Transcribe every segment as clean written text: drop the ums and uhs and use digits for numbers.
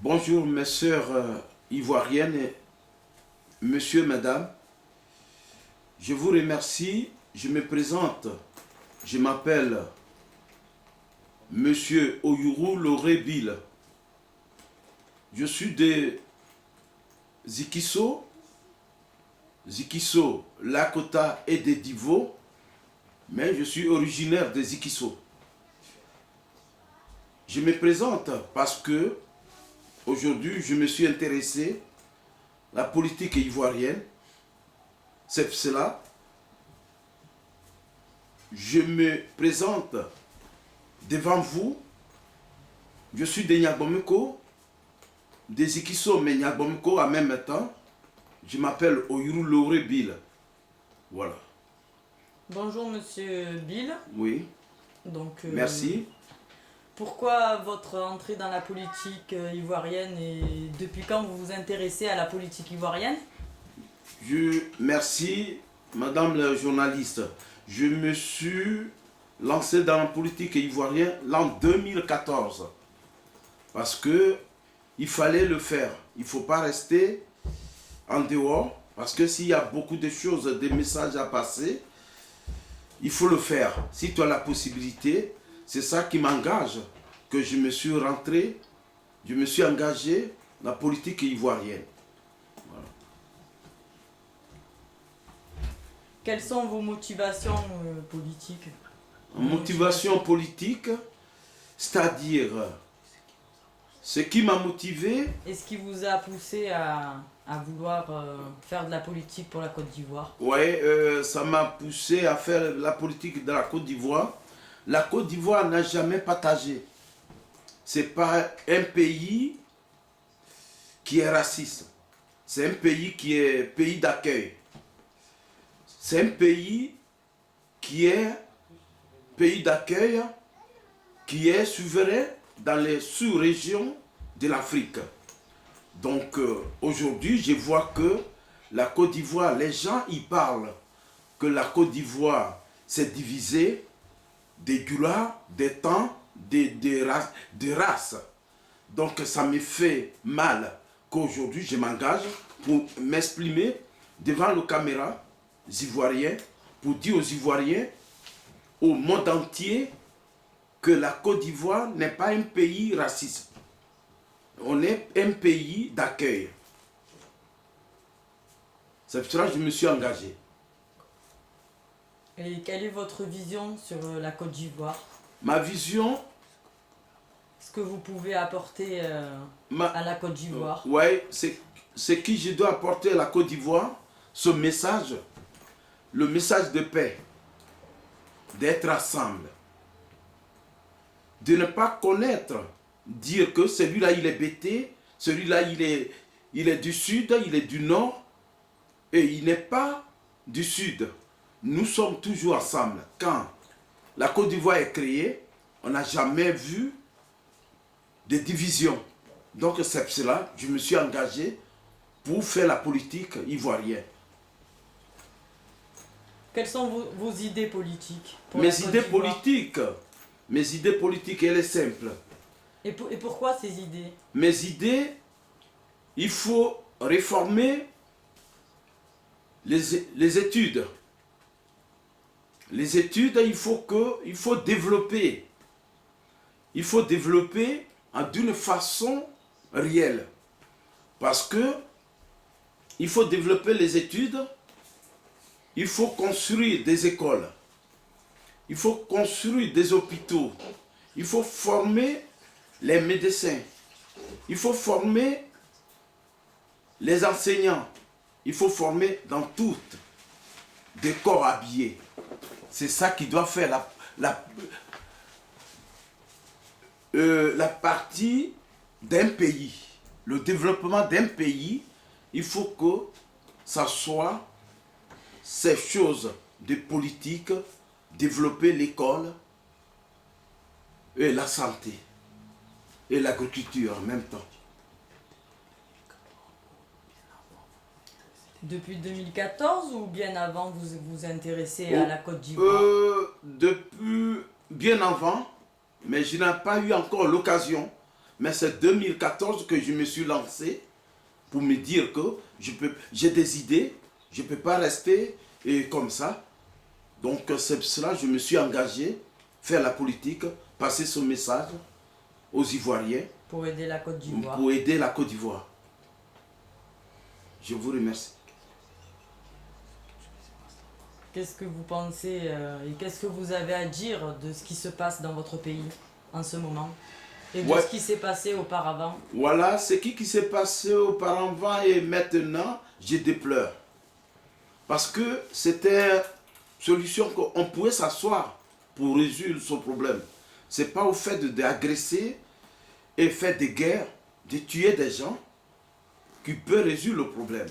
Bonjour mes sœurs ivoiriennes, et monsieur, madame. Je vous remercie. Je me présente. Je m'appelle monsieur Oyuru Loré Bill. Je suis de Zikisso, Lakota et de Divo, mais je suis originaire de Zikisso. Je me présente parce que aujourd'hui je me suis intéressé à la politique ivoirienne. C'est cela. Je me présente devant vous. Je suis de Nyabomeko, de Zikisso, mais Nyabomeko en même temps. Je m'appelle Oyuru Loré Bill. Voilà. Bonjour Monsieur Bill. Oui. Donc, Merci. pourquoi votre entrée dans la politique ivoirienne et depuis quand vous vous intéressez à la politique ivoirienne? Merci, madame la journaliste. Je me suis lancé dans la politique ivoirienne l'an 2014. Parce que il fallait le faire. Il ne faut pas rester en dehors. Parce que s'il y a beaucoup de choses, des messages à passer, il faut le faire. Si tu as la possibilité, c'est ça qui m'engage, que je me suis rentré, je me suis engagé dans la politique ivoirienne. Voilà. Quelles sont vos motivations politiques? Motivation politique, c'est-à-dire ce qui m'a motivé. Et ce qui vous a poussé à vouloir faire de la politique pour la Côte d'Ivoire? Oui, ça m'a poussé à faire la politique de la Côte d'Ivoire. La Côte d'Ivoire n'a jamais partagé. C'est pas un pays qui est raciste. C'est un pays qui est pays d'accueil. C'est un pays qui est pays d'accueil, qui est souverain dans les sous-régions de l'Afrique. Donc aujourd'hui, je vois que la Côte d'Ivoire, les gens y parlent que la Côte d'Ivoire s'est divisée des goulards, des temps, des races. Donc ça me fait mal qu'aujourd'hui je m'engage pour m'exprimer devant les caméras ivoiriennes, pour dire aux Ivoiriens, au monde entier, que la Côte d'Ivoire n'est pas un pays raciste. On est un pays d'accueil. C'est pour cela que je me suis engagé. Et quelle est votre vision sur la Côte d'Ivoire? Ma vision... Ce que vous pouvez apporter à la Côte d'Ivoire? Oui, c'est que je dois apporter à la Côte d'Ivoire, ce message, le message de paix, d'être ensemble, de ne pas connaître, dire que celui-là il est bêté, celui-là il est du sud, il est du nord, et il n'est pas du sud. Nous sommes toujours ensemble. Quand la Côte d'Ivoire est créée, on n'a jamais vu de divisions. Donc c'est cela que je me suis engagé pour faire la politique ivoirienne. Quelles sont vos idées politiques pour Mes la Côte idées d'Ivoire? politiques, elle est simple. Et pourquoi ces idées? Mes idées, il faut réformer les études. Les études, il faut développer. Il faut développer d'une façon réelle. Parce que il faut développer les études, il faut construire des écoles, il faut construire des hôpitaux, il faut former les médecins, il faut former les enseignants, il faut former dans toutes des corps habillés. C'est ça qui doit faire la partie d'un pays. Le développement d'un pays, il faut que ça soit ces choses de politique, développer l'école et la santé et l'agriculture en même temps. Depuis 2014 ou bien avant vous vous intéressez à la Côte d'Ivoire? Depuis bien avant, mais je n'ai pas eu encore l'occasion Mais c'est 2014 que je me suis lancé pour me dire que j'ai des idées, je ne peux pas rester comme ça. Donc c'est pour cela que je me suis engagé, faire la politique, passer ce message aux Ivoiriens. Pour aider la Côte d'Ivoire. Pour aider la Côte d'Ivoire. Je vous remercie. Qu'est-ce que vous pensez et qu'est-ce que vous avez à dire de ce qui se passe dans votre pays en ce moment et de ce qui s'est passé auparavant? Voilà, ce qui s'est passé auparavant et maintenant, je déplore. Parce que c'était une solution qu'on pouvait s'asseoir pour résoudre son problème. Ce n'est pas au fait d'agresser et faire des guerres, de tuer des gens qui peut résoudre le problème.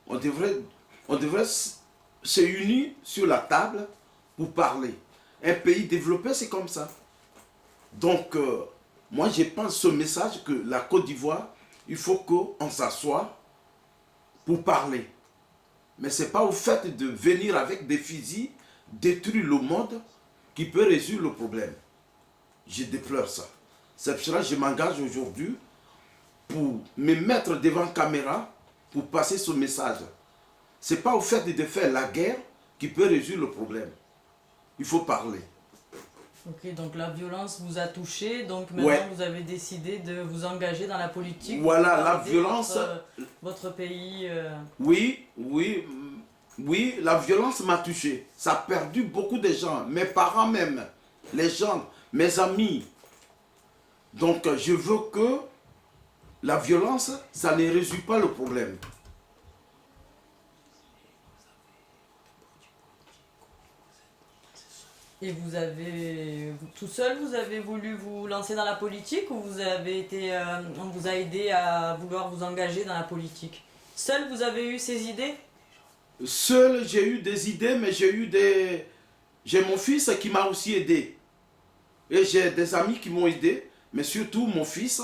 On devrait se unir sur la table pour parler. Un pays développé, c'est comme ça. Donc, moi, je pense ce message que la Côte d'Ivoire, il faut qu'on s'assoie pour parler. Mais ce n'est pas au fait de venir avec des fusils, détruire le monde, qui peut résoudre le problème. Je déplore ça. C'est pour cela que je m'engage aujourd'hui pour me mettre devant la caméra pour passer ce message. Ce n'est pas au fait de faire la guerre qui peut résoudre le problème. Il faut parler. Ok, donc la violence vous a touché, donc maintenant vous avez décidé de vous engager dans la politique. Voilà, la violence. Votre pays. Oui, la violence m'a touché. Ça a perdu beaucoup de gens, mes parents même, les gens, mes amis. Donc je veux que la violence, ça ne résout pas le problème. Et vous avez, tout seul, vous avez voulu vous lancer dans la politique ou vous avez été, on vous a aidé à vouloir vous engager dans la politique? Seul, vous avez eu ces idées? Seul, j'ai eu des idées, mais j'ai mon fils qui m'a aussi aidé. Et j'ai des amis qui m'ont aidé, mais surtout mon fils,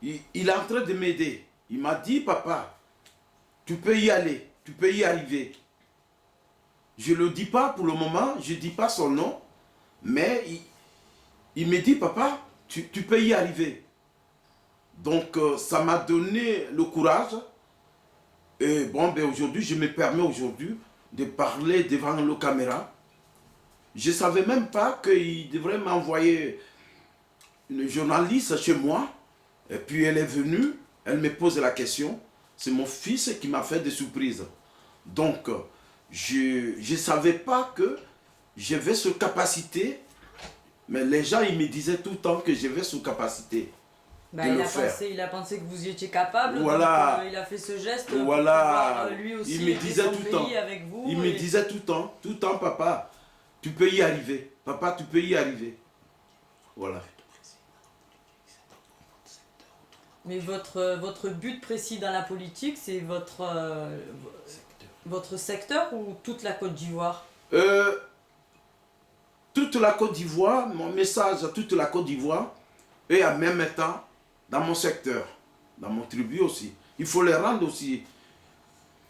il est en train de m'aider. Il m'a dit, papa, tu peux y aller, tu peux y arriver. Je ne le dis pas pour le moment, je ne dis pas son nom, mais il me dit, papa, tu peux y arriver. Donc, ça m'a donné le courage. Et bon, ben aujourd'hui, je me permets aujourd'hui de parler devant la caméra. Je ne savais même pas qu'il devrait m'envoyer une journaliste chez moi. Et puis elle est venue, elle me pose la question. C'est mon fils qui m'a fait des surprises. Donc, je ne savais pas que j'avais cette capacité. Mais les gens, ils me disaient tout le temps que j'avais cette capacité. Il a pensé que vous y étiez capable, voilà. Donc il a fait ce geste voilà. pour pouvoir lui aussi il me disait son tout le pays temps. avec vous. Il me disait tout le temps, papa, tu peux y arriver. Papa, tu peux y arriver. Voilà. Mais votre but précis dans la politique, c'est votre secteur ou toute la Côte d'Ivoire? Toute la Côte d'Ivoire, mon message à toute la Côte d'Ivoire, et en même temps, dans mon secteur, dans mon tribu aussi. Il faut les rendre aussi.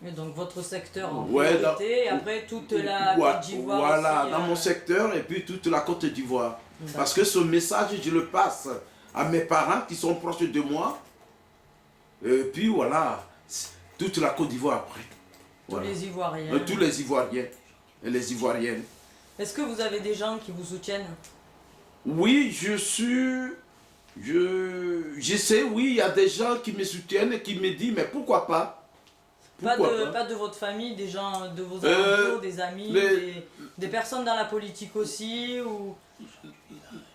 Et donc votre secteur en priorité, et après toute la Côte d'Ivoire. Voilà, aussi, dans mon secteur et puis toute la Côte d'Ivoire. Parce que ce message, je le passe à mes parents qui sont proches de moi. Et puis voilà, toute la Côte d'Ivoire après. Voilà. Tous les Ivoiriens. Tous les Ivoiriens et les Ivoiriennes. Est-ce que vous avez des gens qui vous soutiennent? Oui, je sais, oui, il y a des gens qui me soutiennent et qui me disent, mais pourquoi pas? Pas de votre famille, des gens de vos amis, des amis, des personnes dans la politique aussi, ou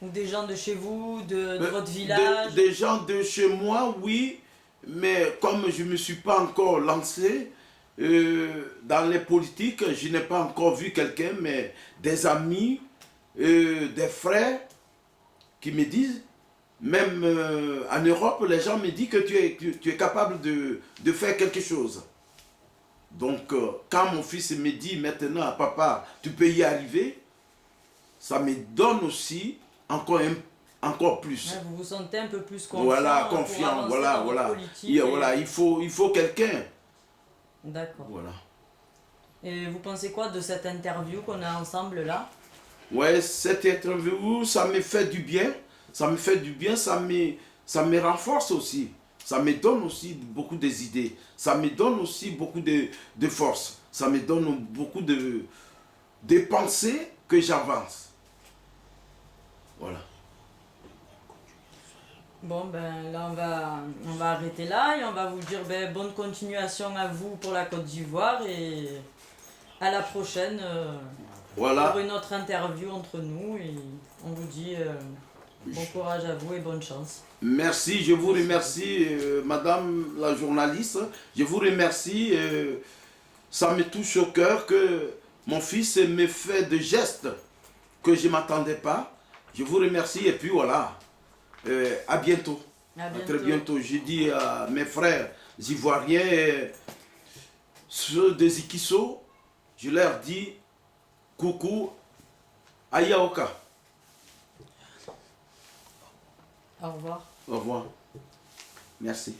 des gens de chez vous, de votre village? Des gens de chez moi, oui, mais comme je ne me suis pas encore lancé dans les politiques, je n'ai pas encore vu quelqu'un, mais des amis, des frères qui me disent, même en Europe, les gens me disent que tu es capable de faire quelque chose. Donc, quand mon fils me dit maintenant, papa, tu peux y arriver, ça me donne aussi encore plus. Ouais, vous vous sentez un peu plus confiant. Voilà, confiant, voilà. Voilà, il faut quelqu'un. D'accord. Voilà. Et vous pensez quoi de cette interview qu'on a ensemble là? Ouais, cette interview, ça me fait du bien. ça me fait du bien, ça me renforce aussi. Ça me donne aussi beaucoup d'idées. Ça me donne aussi beaucoup de force. Ça me donne beaucoup de pensées que j'avance. Voilà. Bon, ben là, on va arrêter là et on va vous dire bonne continuation à vous pour la Côte d'Ivoire et à la prochaine voilà. pour une autre interview entre nous. Et on vous dit bon courage à vous et bonne chance. Merci, je vous remercie, madame la journaliste. Je vous remercie. Ça me touche au cœur que mon fils me fait des gestes que je ne m'attendais pas. Je vous remercie et puis voilà. À bientôt. À bientôt. À très bientôt. Je dis à mes frères ivoiriens, ceux des Ikiso, je leur dis coucou, Ayaoka. Au revoir. Au revoir. Merci.